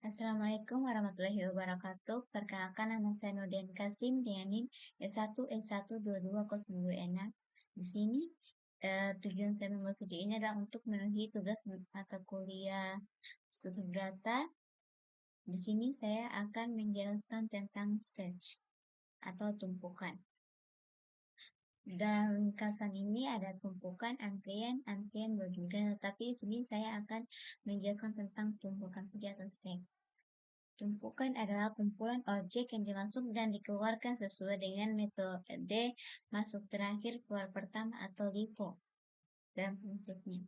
Assalamualaikum warahmatullahi wabarakatuh. Perkenalkan nama saya Nurdian Kasim dengan NIM S1S1220206. Di sini tujuan saya membuat video ini adalah untuk memenuhi tugas mata kuliah struktur data. Di sini saya akan menjelaskan tentang stage atau tumpukan. Dalam ringkasan ini ada tumpukan, antrian, berjuda. Tapi di sini saya akan menjelaskan tentang tumpukan saja atau stage. Tumpukan adalah kumpulan objek yang dimasuk dan dikeluarkan sesuai dengan metode masuk terakhir keluar pertama atau LIFO. Dalam prinsipnya,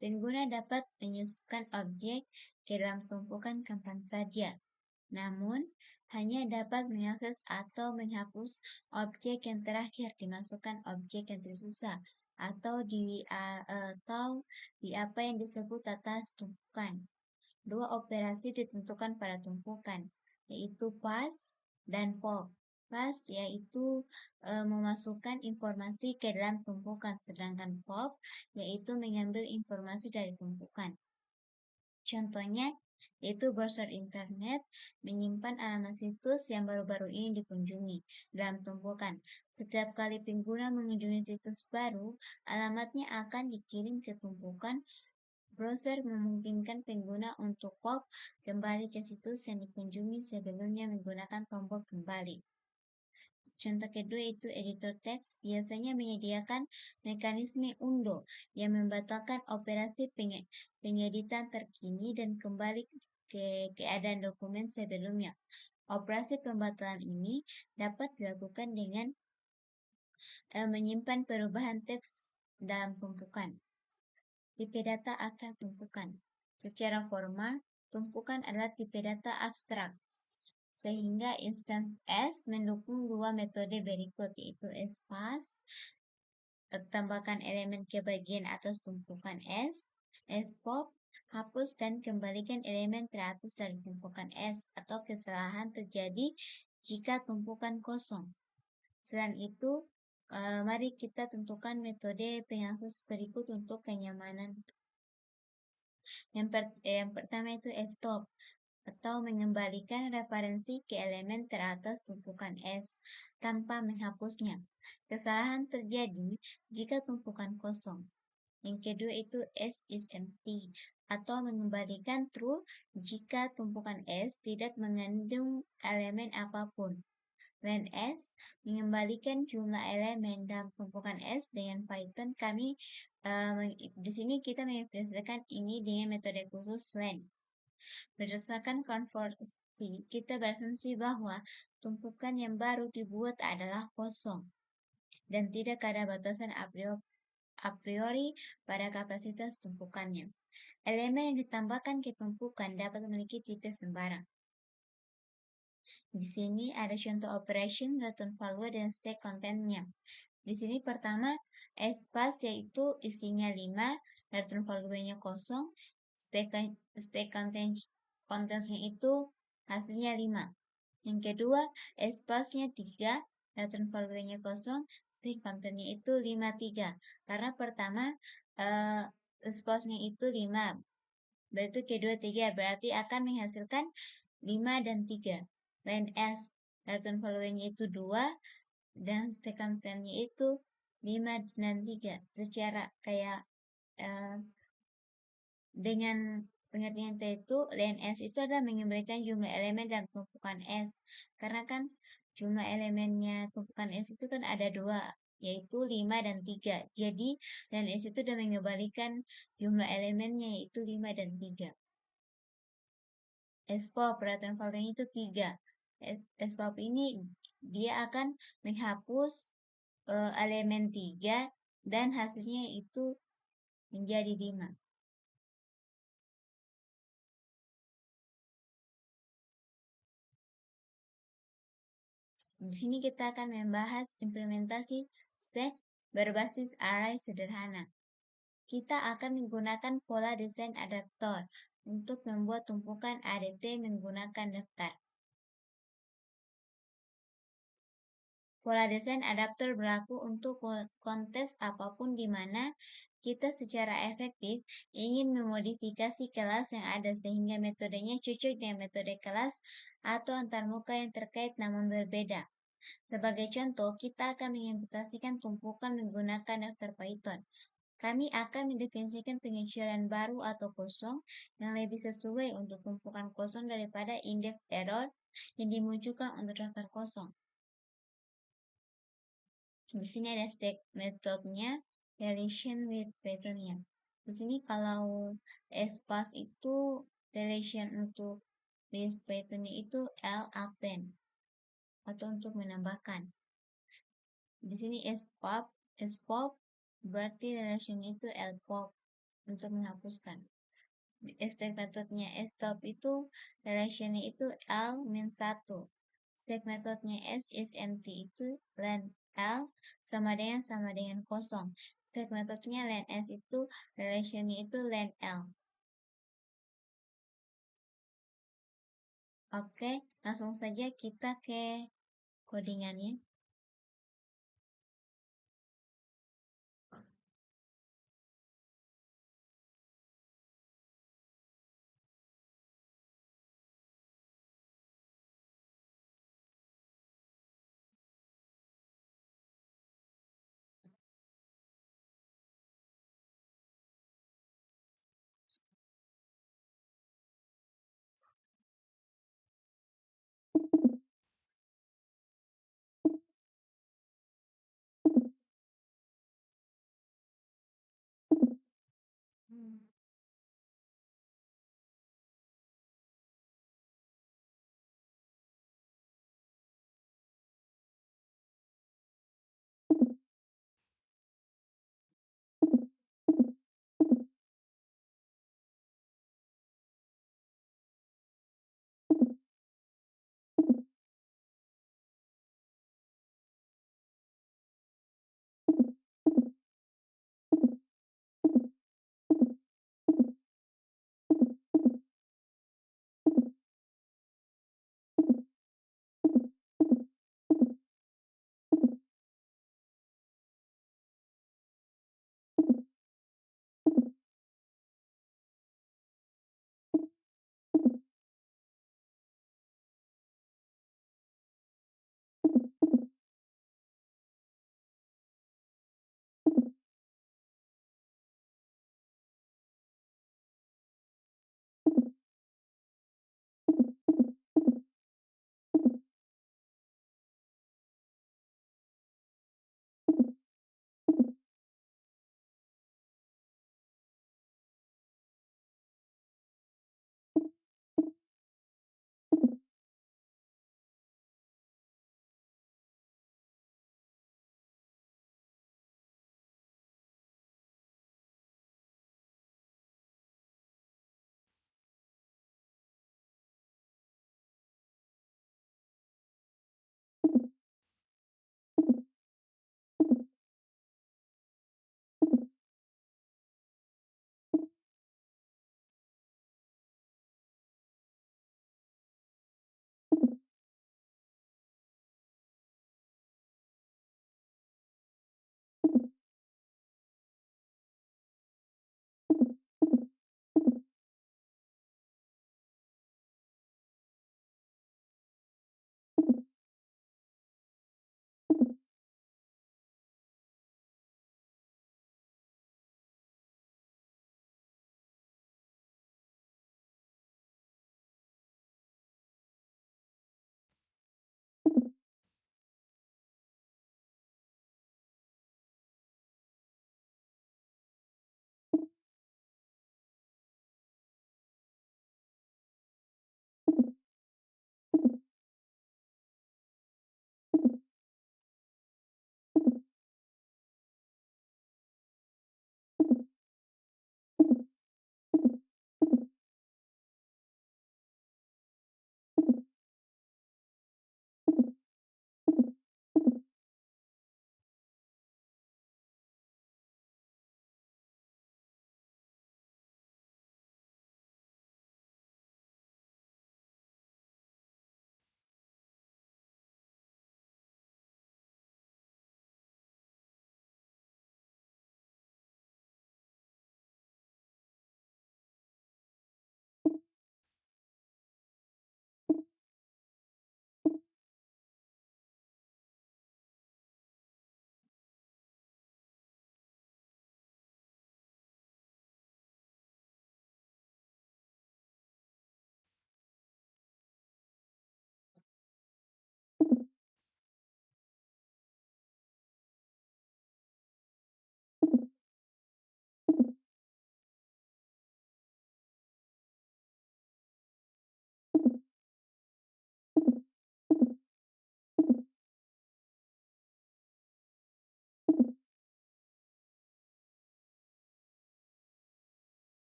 pengguna dapat menyusukan objek ke dalam tumpukan kapan saja, namun hanya dapat mengakses atau menghapus objek yang terakhir dimasukkan objek yang tersisa atau di apa yang disebut atas tumpukan. Dua operasi ditentukan pada tumpukan, yaitu pass dan pop. Pass yaitu memasukkan informasi ke dalam tumpukan, sedangkan pop yaitu mengambil informasi dari tumpukan. Contohnya, yaitu browser internet menyimpan alamat situs yang baru-baru ini dikunjungi dalam tumpukan. Setiap kali pengguna mengunjungi situs baru, alamatnya akan dikirim ke tumpukan. Browser memungkinkan pengguna untuk pop kembali ke situs yang dikunjungi sebelumnya menggunakan tombol kembali. Contoh kedua itu editor teks biasanya menyediakan mekanisme undo yang membatalkan operasi pengeditan terkini dan kembali ke keadaan dokumen sebelumnya. Operasi pembatalan ini dapat dilakukan dengan menyimpan perubahan teks dalam tumpukan. Tipe data abstrak tumpukan. Secara formal, tumpukan adalah tipe data abstrak, sehingga instance S mendukung dua metode berikut, yaitu sparse, tambahkan elemen ke bagian atas tumpukan S, spop, hapus dan kembalikan elemen teratas dari tumpukan S, atau kesalahan terjadi jika tumpukan kosong. Selain itu, mari kita tentukan metode pengakses berikut untuk kenyamanan. Yang pertama itu stop, atau mengembalikan referensi ke elemen teratas tumpukan S tanpa menghapusnya. Kesalahan terjadi jika tumpukan kosong. Yang kedua itu S is empty, atau mengembalikan true jika tumpukan S tidak mengandung elemen apapun. Len S mengembalikan jumlah elemen dalam tumpukan S dengan Python. Di sini kita mengimplementasikan ini dengan metode khusus len. Berdasarkan konversi, kita berasumsi bahwa tumpukan yang baru dibuat adalah kosong dan tidak ada batasan a priori pada kapasitas tumpukannya. Elemen yang ditambahkan ke tumpukan dapat memiliki tipe sembarang. Di sini ada contoh operation, return value, dan stack content-nya. Di sini pertama, sparse yaitu isinya 5, return value-nya kosong, stack content-nya itu hasilnya 5. Yang kedua, sparse-nya 3, return value-nya kosong, stack content-nya itu 5, 3. Karena pertama, sparse-nya itu 5, berarti kedua 3, berarti akan menghasilkan 5 dan 3. Len S, return value-nya itu 2, dan stack content-nya itu 5 dan 3. Secara kayak dengan pengertian itu, len S itu adalah mengembalikan jumlah elemen dalam tumpukan S. Karena kan jumlah elemennya tumpukan S itu kan ada 2, yaitu 5 dan 3. Jadi, len S itu sudah mengembalikan jumlah elemennya yaitu 5 dan 3. Spop, return value-nya itu 3. Spop ini dia akan menghapus elemen 3 dan hasilnya itu menjadi 5. Di sini kita akan membahas implementasi stack berbasis array sederhana. Kita akan menggunakan pola desain adaptor untuk membuat tumpukan ADT menggunakan daftar. Pola desain adaptor berlaku untuk konteks apapun di mana kita secara efektif ingin memodifikasi kelas yang ada sehingga metodenya cocok dengan metode kelas atau antarmuka yang terkait namun berbeda. Sebagai contoh, kita akan mengimplementasikan tumpukan menggunakan daftar Python. Kami akan mendefinisikan pengecualian baru atau kosong yang lebih sesuai untuk tumpukan kosong daripada indeks error yang dimunculkan untuk daftar kosong. Di sini ada stack metodenya, relation with patternnya. Di sini kalau sparse itu relation untuk list patternnya itu L append atau untuk menambahkan. Di sini spop berarti relation itu lpop untuk menghapuskan. Stack metodenya stop itu relationnya itu L-1. Stack metodenya S is empty itu len L sama dengan kosong. Stack metodenya len S itu relationnya itu len L. Oke, langsung saja kita ke codingannya.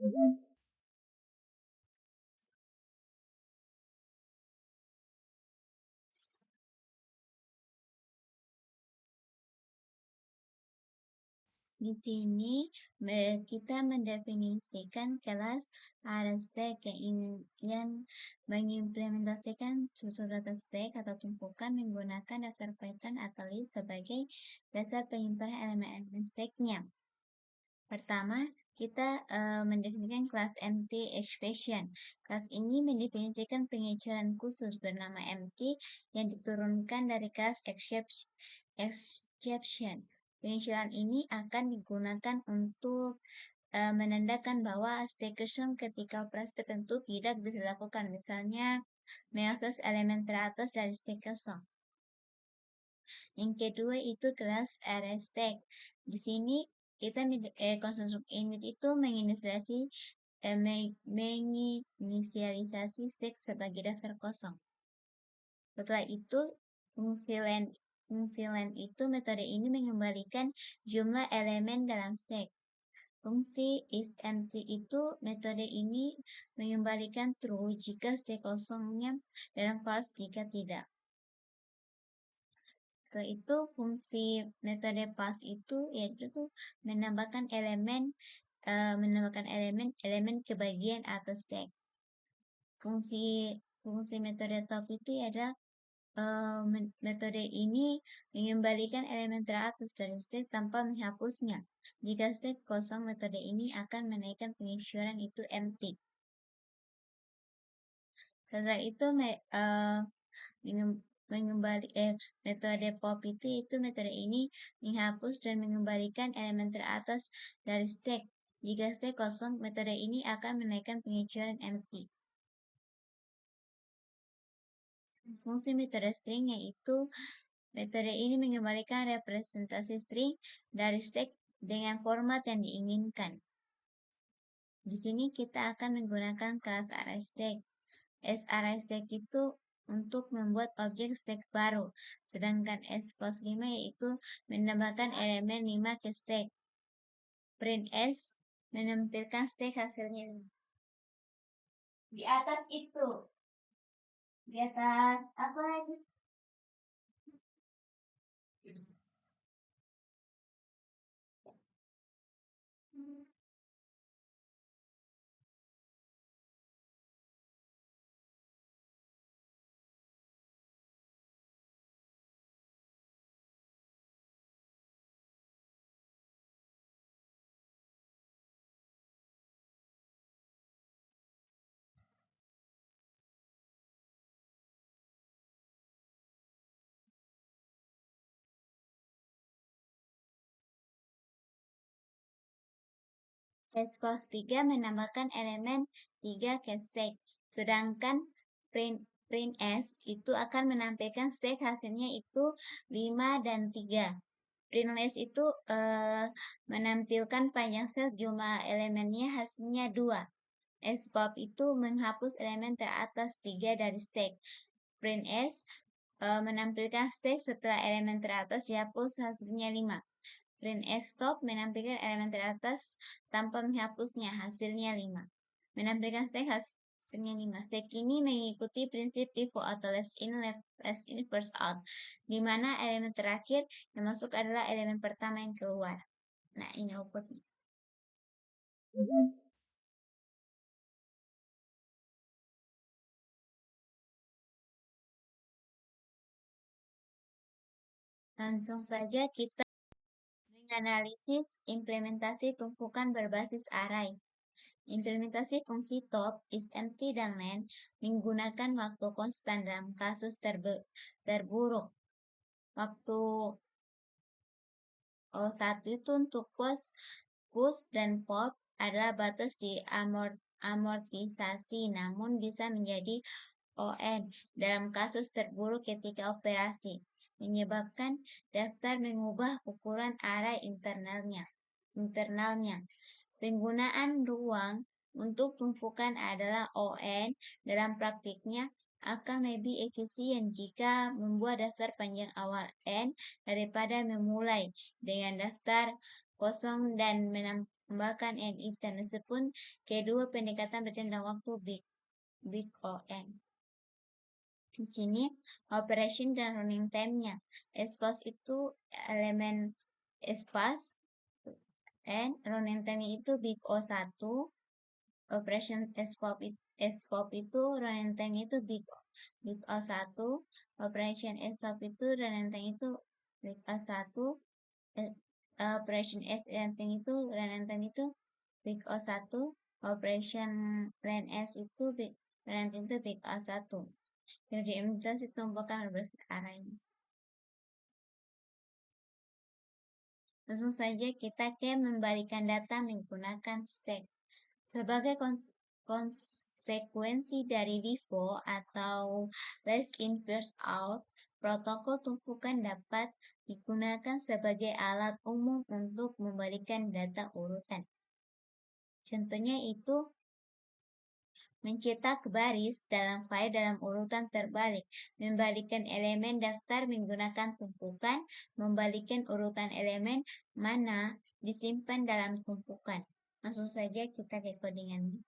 Di sini kita mendefinisikan kelas stack yang mengimplementasikan susu data stack atau tumpukan menggunakan dasar Python atau list sebagai dasar penyimpanan elemen-elemen stacknya. Pertama, kita mendefinisikan kelas empty expression. Kelas ini mendefinisikan pengecualian khusus bernama empty yang diturunkan dari kelas exception. Pengecualian ini akan digunakan untuk menandakan bahwa stack kosong ketika operasi tertentu tidak bisa dilakukan. Misalnya, mengakses elemen teratas dari stack kosong. Yang kedua itu kelas stack. Di sini kita konstruksi init itu menginisialisasi stack sebagai daftar kosong. Setelah itu fungsi len itu metode ini mengembalikan jumlah elemen dalam stack. Fungsi isEmpty itu metode ini mengembalikan true jika stack kosongnya dalam false jika tidak. Itu fungsi metode pass itu yaitu menambahkan elemen kebagian atau stack. Fungsi metode top itu adalah metode ini mengembalikan elemen teratas dari stack tanpa menghapusnya. Jika stack kosong, metode ini akan menaikkan pengecualian itu empty. Setelah itu metode pop itu metode ini menghapus dan mengembalikan elemen teratas dari stack. Jika stack kosong, metode ini akan menaikkan pengecualian empty. Fungsi metode string yaitu metode ini mengembalikan representasi string dari stack dengan format yang diinginkan. Di sini kita akan menggunakan kelas arrayStack. arrayStack itu untuk membuat objek stack baru, sedangkan S plus 5 yaitu menambahkan elemen 5 ke stack. Print S menampilkan stack hasilnya. Di atas itu. Di atas apa lagi? S plus 3 menambahkan elemen 3 ke stack, sedangkan print S itu akan menampilkan stack hasilnya itu 5 dan 3. Print S itu menampilkan panjang stack jumlah elemennya hasilnya 2. Spop itu menghapus elemen teratas 3 dari stack. Print S menampilkan stack setelah elemen teratas dihapus hasilnya 5. Print Stop menampilkan elemen teratas tanpa menghapusnya, hasilnya 5. Menampilkan stack hasilnya 5. Stack ini mengikuti prinsip default atau last in, first out, di mana elemen terakhir yang masuk adalah elemen pertama yang keluar. Nah, ini outputnya. Langsung saja kita menganalisis implementasi tumpukan berbasis array. Implementasi fungsi top, isEmpty, dan len menggunakan waktu konstan dalam kasus terburuk. Waktu O1 itu untuk push dan pop adalah batas di amortisasi, namun bisa menjadi ON dalam kasus terburuk ketika operasi, menyebabkan daftar mengubah ukuran array internalnya. Penggunaan ruang untuk tumpukan adalah ON dalam praktiknya akan lebih efisien jika membuat daftar panjang awal N daripada memulai dengan daftar kosong dan kembangkan NI meskipun kedua pendekatan berjalan dalam waktu big O-N. Di sini operation dan running time-nya. Expose itu elemen expose and running time itu big O1. Operation escape itu running time itu big O1. Operation escape itu running time itu big O1. Operation S itu running time itu big O1. Operation len S itu running time itu big O1. Jadi imigrasi tumpukan arah ini. Langsung saja kita ke membalikan data menggunakan stack. Sebagai konsekuensi dari LIFO atau last in first out, protokol tumpukan dapat digunakan sebagai alat umum untuk membalikan data urutan. Contohnya itu mencetak baris dalam file dalam urutan terbalik, membalikkan elemen daftar menggunakan tumpukan, membalikkan urutan elemen mana disimpan dalam tumpukan. Langsung saja kita ke codingannya.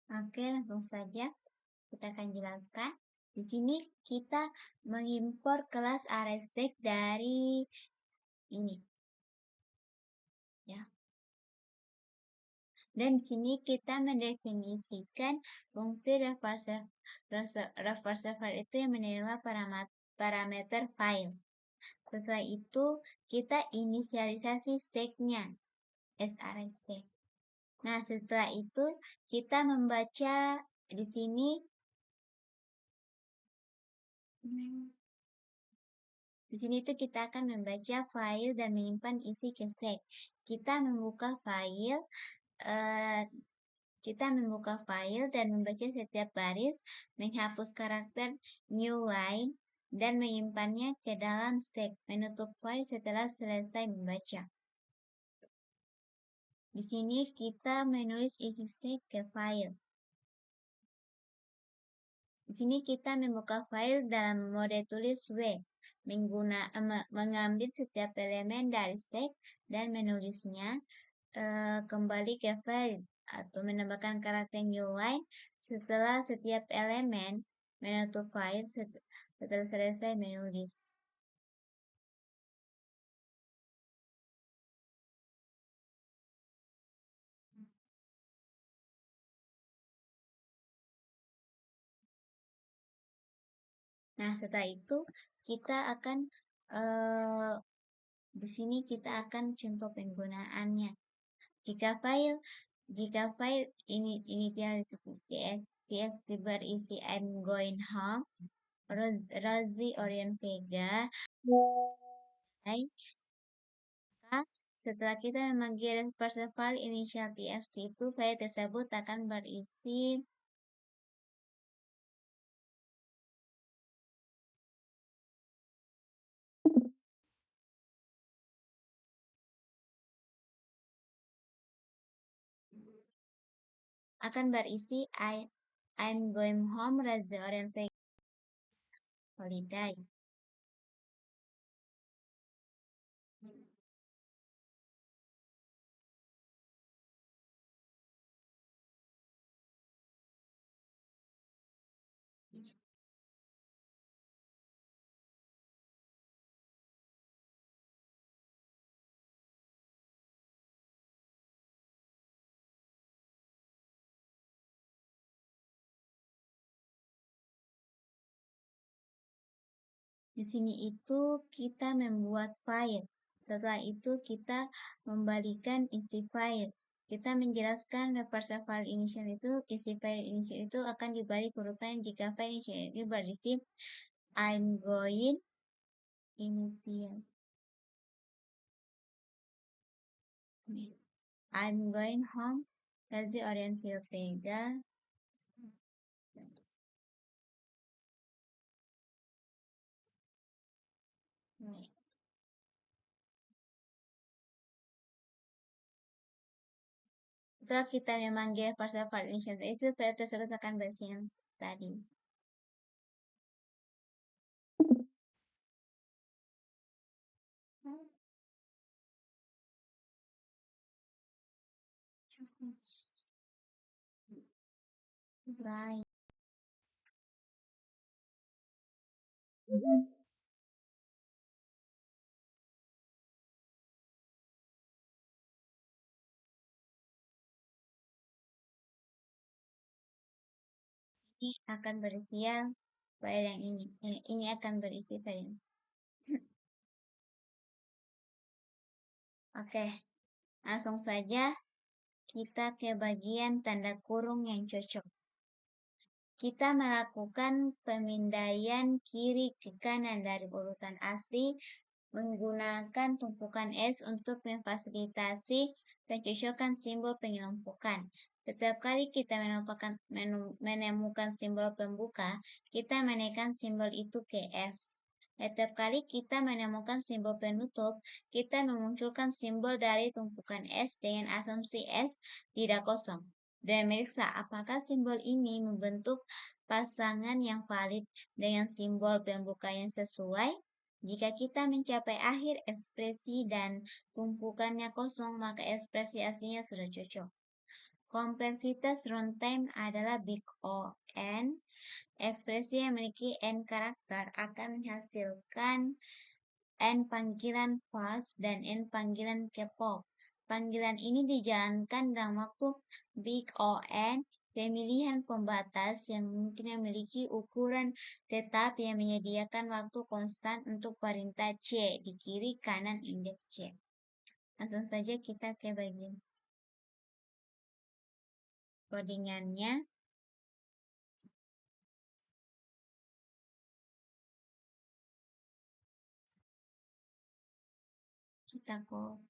Oke, langsung saja kita akan jelaskan. Di sini kita mengimpor kelas ArrayStack dari ini, ya. Dan di sini kita mendefinisikan fungsi reverse file itu yang menerima parameter file. Setelah itu kita inisialisasi stack-nya, sRStack. Nah, setelah itu kita membaca di sini itu kita akan membaca file dan menyimpan isi ke stack. Kita membuka file dan membaca setiap baris, menghapus karakter new line, dan menyimpannya ke dalam stack. Menutup file setelah selesai membaca. Di sini kita menulis isi stack ke file. Di sini kita membuka file dalam mode tulis W, mengambil setiap elemen dari stack dan menulisnya kembali ke file atau menambahkan karakter new line setelah setiap elemen, menutup file setelah selesai menulis. Nah, setelah itu kita akan di sini kita akan contoh penggunaannya. Jika file ini txt berisi I'm going home, Rosie Orion Vega, setelah kita memanggil parser file initial txt itu, file tersebut akan berisi I'm going home, Rosie Orion Vega holiday. Di sini itu kita membuat file. Setelah itu kita membalikan isi file. Kita menjelaskan reverse file initial itu, isi file initial itu akan dibalik hurufnya jika file initial ini berisi I'm going initial. I'm going home, Rosie Orion Vega. Setelah kita memanggil parser file initial itu, file tersebut akan berisi yang tadi. Right. Ini akan berisi file yang ini. Ini akan berisi file ini. Oke, langsung saja kita ke bagian tanda kurung yang cocok. Kita melakukan pemindaian kiri ke kanan dari urutan asli menggunakan tumpukan S untuk memfasilitasi pencocokan simbol pengelompokan. Setiap kali kita menemukan simbol pembuka, kita menekan simbol itu ke S. Setiap kali kita menemukan simbol penutup, kita memunculkan simbol dari tumpukan S dengan asumsi S tidak kosong. Dan memeriksa apakah simbol ini membentuk pasangan yang valid dengan simbol pembuka yang sesuai. Jika kita mencapai akhir ekspresi dan tumpukannya kosong, maka ekspresi aslinya sudah cocok. Kompleksitas runtime adalah big O. N. Ekspresi yang memiliki N karakter akan menghasilkan N panggilan fast dan N panggilan kepop. Panggilan ini dijalankan dalam waktu big O n. Pemilihan pembatas yang mungkin memiliki ukuran tetap yang menyediakan waktu konstan untuk perintah C di kiri kanan indeks C. Langsung saja kita ke bagian codingannya. Kita kok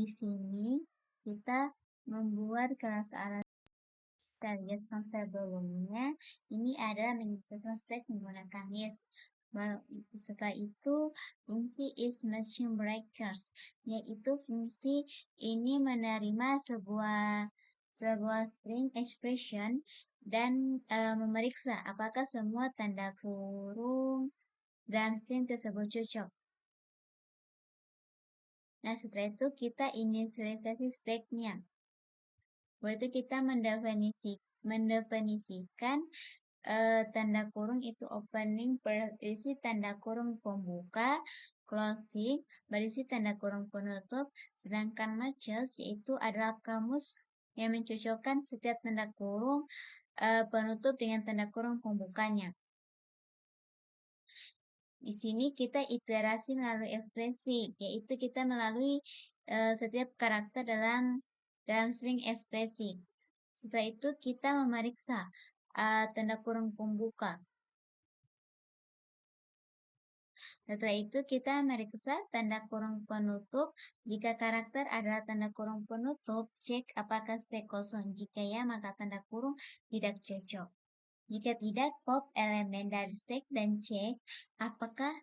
Di sini kita membuat kelas arah alias sebelumnya. Ini adalah menggunakan stack menggunakan yes. Setelah itu fungsi is machine breakers, yaitu fungsi ini menerima sebuah string expression dan memeriksa apakah semua tanda kurung dalam string tersebut cocok. Nah, setelah itu kita inisialisasi stacknya. Berarti kita mendefinisikan tanda kurung itu opening berisi tanda kurung pembuka, closing berisi tanda kurung penutup, sedangkan matches yaitu adalah kamus yang mencocokkan setiap tanda kurung penutup dengan tanda kurung pembukanya. Di sini kita iterasi melalui ekspresi, yaitu kita melalui setiap karakter dalam string ekspresi. Setelah itu kita memeriksa tanda kurung pembuka. Setelah itu kita memeriksa tanda kurung penutup. Jika karakter adalah tanda kurung penutup, cek apakah stack kosong. Jika ya, maka tanda kurung tidak cocok. Jika tidak, pop elemen dari stack dan cek apakah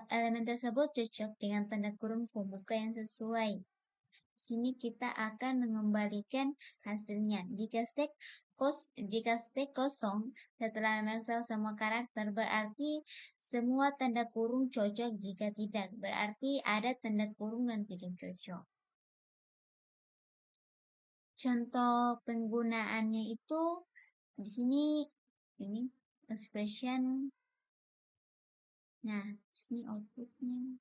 elemen tersebut cocok dengan tanda kurung pembuka yang sesuai. Di sini kita akan mengembalikan hasilnya. Jika stack kosong setelah memeriksa semua karakter, berarti semua tanda kurung cocok. Jika tidak, berarti ada tanda kurung yang tidak cocok. Contoh penggunaannya itu di sini ini expression. Nah, di sini outputnya.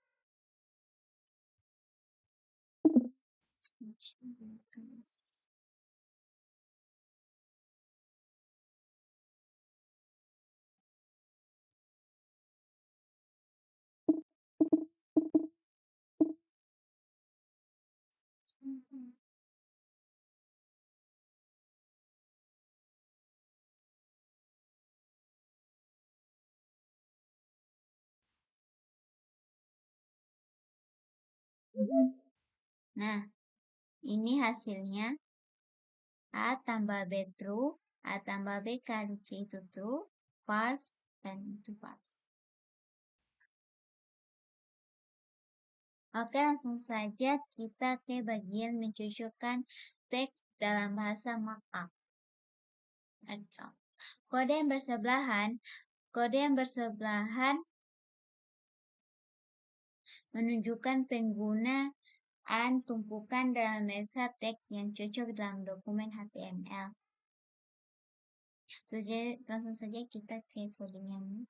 Nah, ini hasilnya. A tambah B true, A tambah B kali C itu true, false, dan itu false. Oke, langsung saja kita ke bagian mencocokkan teks dalam bahasa markup. Kode yang bersebelahan menunjukkan penggunaan tumpukan dalam bahasa teks yang cocok dalam dokumen HTML. Langsung saja kita ke codingnya.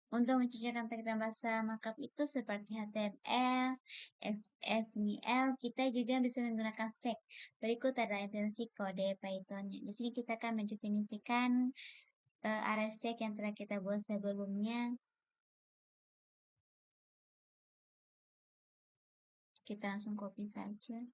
Untuk mencocokkan teks dalam bahasa markup itu seperti HTML, XML, kita juga bisa menggunakan stack. Berikut adalah definisi kode Python. Di sini kita akan mendefinisikan array stack yang telah kita buat sebelumnya. Kita langsung copy saja.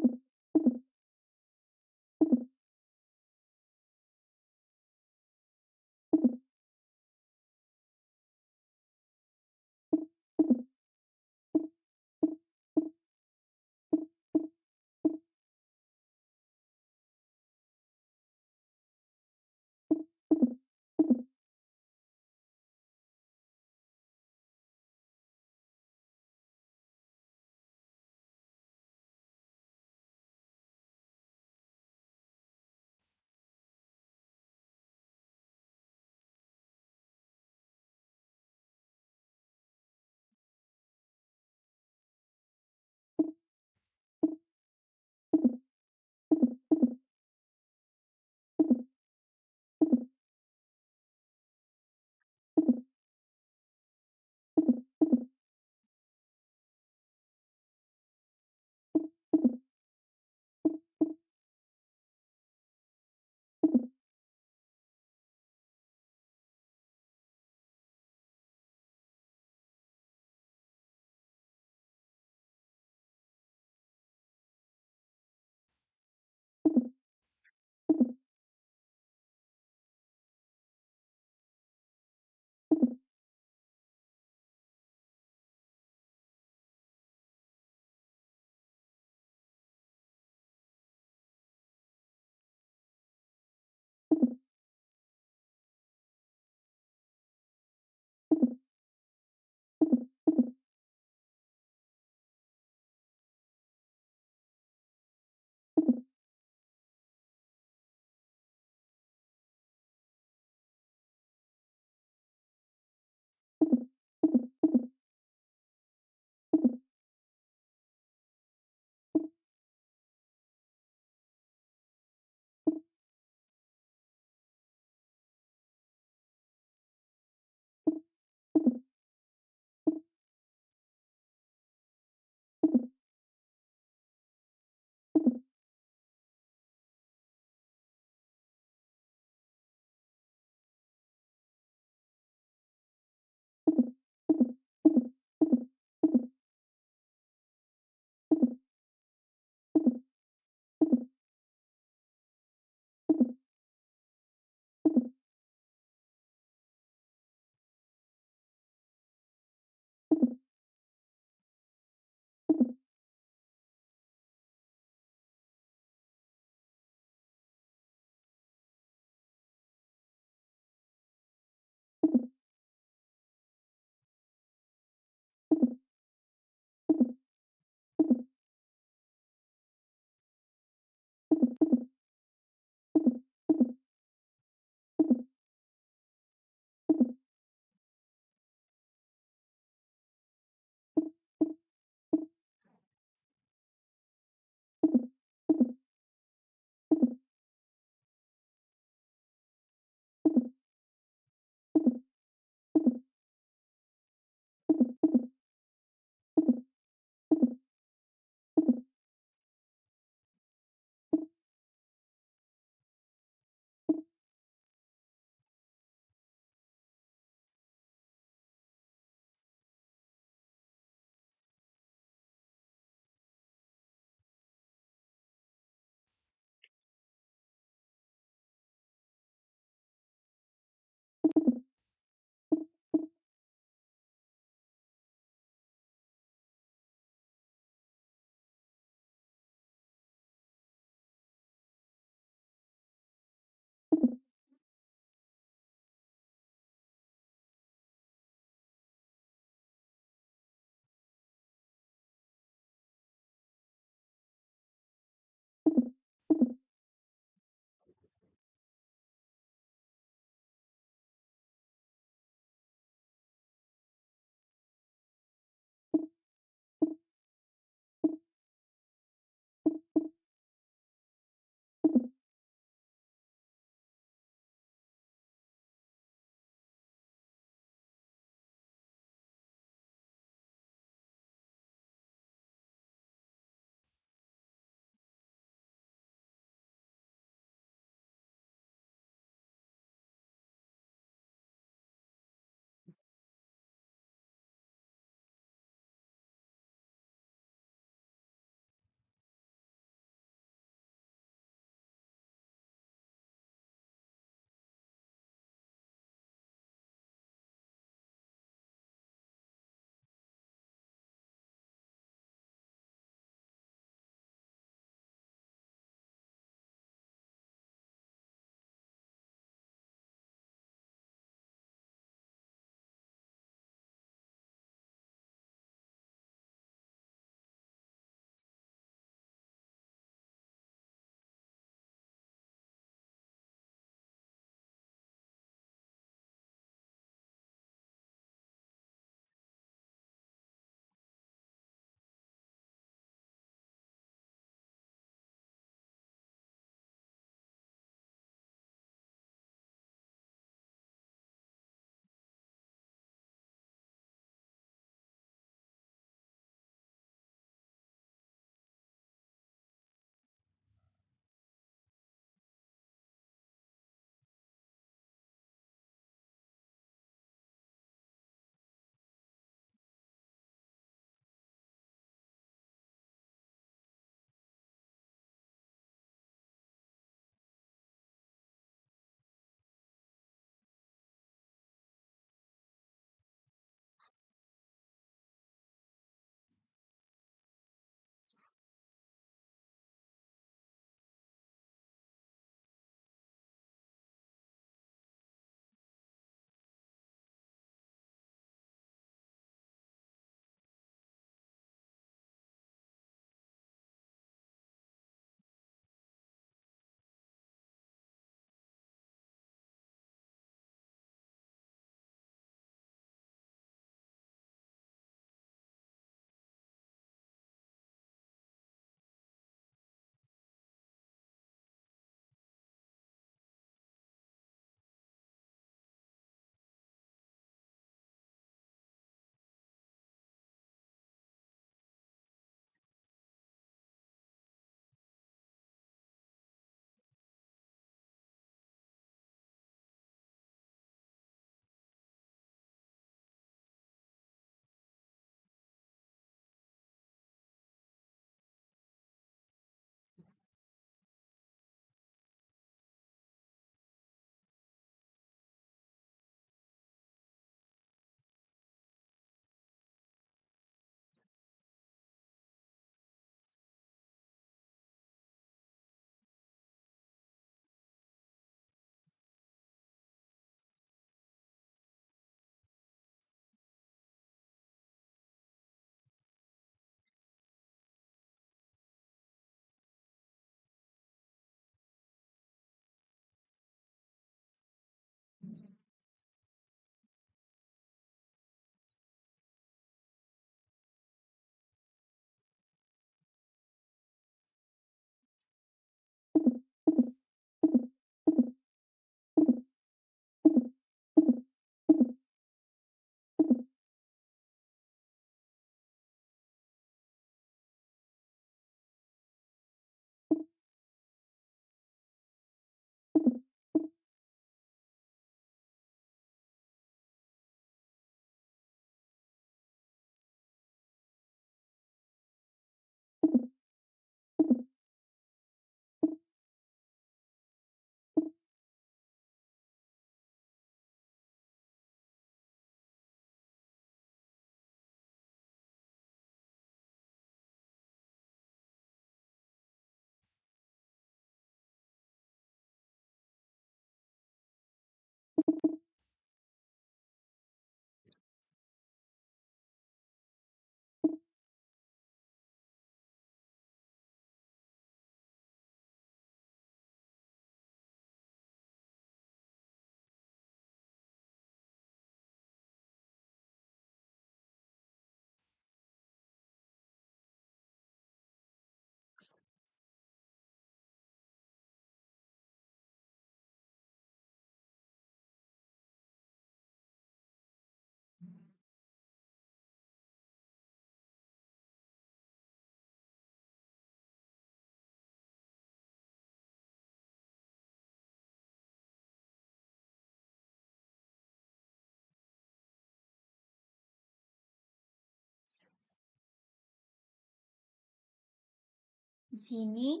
Di sini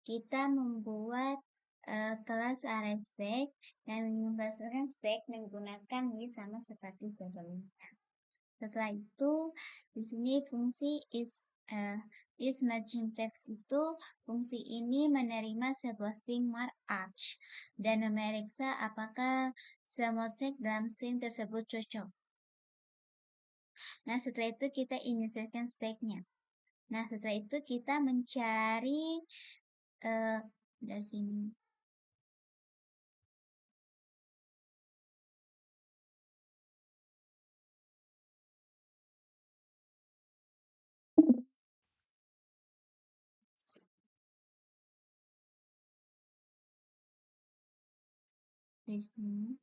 kita membuat kelas array stack dan membahaskan stack menggunakan list sama seperti sebelumnya. Setelah itu, di sini fungsi is matching text itu, fungsi ini menerima sebuah string markup dan memeriksa apakah semua teks dalam string tersebut cocok. Nah, setelah itu kita insertkan stack-nya. Nah, setelah itu kita mencari dari sini. Di sini.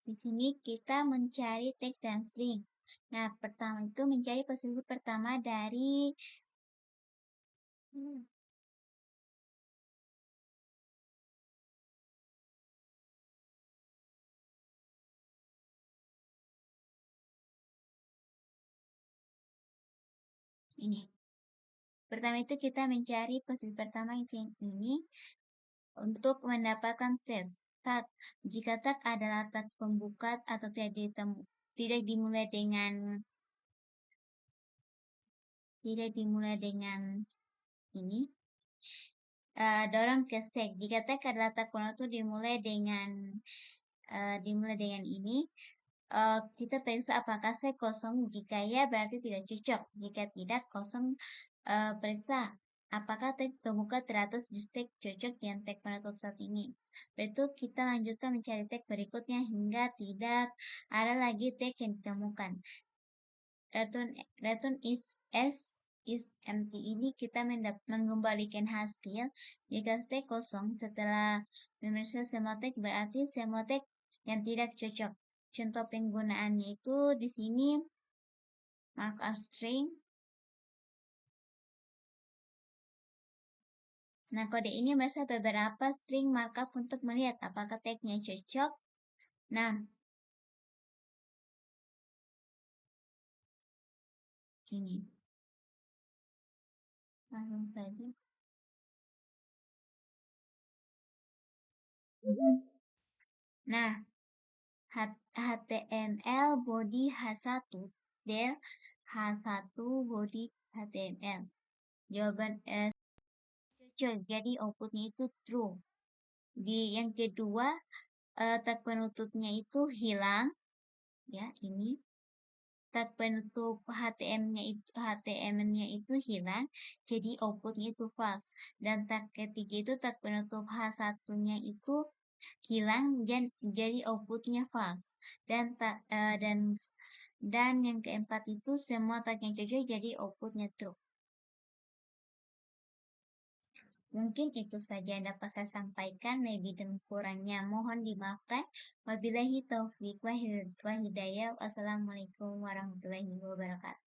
Di sini kita mencari tag dan string. Nah, pertama itu mencari positif pertama dari ini. Pertama itu kita mencari positif pertama yang ini untuk mendapatkan tag. Jika tag adalah tag pembuka atau tidak dimulai dengan ini, dorong ke stack. Jika tag adalah tag penutup dimulai dengan ini, kita periksa apakah stack kosong. Jika ya, berarti tidak cocok. Jika tidak kosong, periksa apakah tag pembuka teratas di stack cocok dengan tag penutup saat ini. Berikut kita lanjutkan mencari tag berikutnya hingga tidak ada lagi tag yang ditemukan. Return is empty ini kita mengembalikan hasil jika stack kosong. Setelah memeriksa semua tag, berarti semua tag yang tidak cocok. Contoh penggunaannya itu di sini markup string. Nah, kode ini memeriksa beberapa string markup untuk melihat apakah tagnya cocok. Nah, ini langsung saja. Nah, HTML body H1 del H1 body HTML. Jawaban cocok, jadi outputnya itu true. Di yang kedua, tag penutupnya itu hilang, ya ini. Tag penutup HTML-nya itu hilang, jadi outputnya itu false. Dan tag ketiga itu tag penutup H1-nya itu hilang dan jadi outputnya false. Dan yang keempat itu semua tag yang cocok jadi outputnya true. Mungkin itu saja yang dapat saya sampaikan, lebih dan kurangnya mohon dimaafkan. Wabillahi taufiq wa hidayah. Wassalamualaikum warahmatullahi wabarakatuh.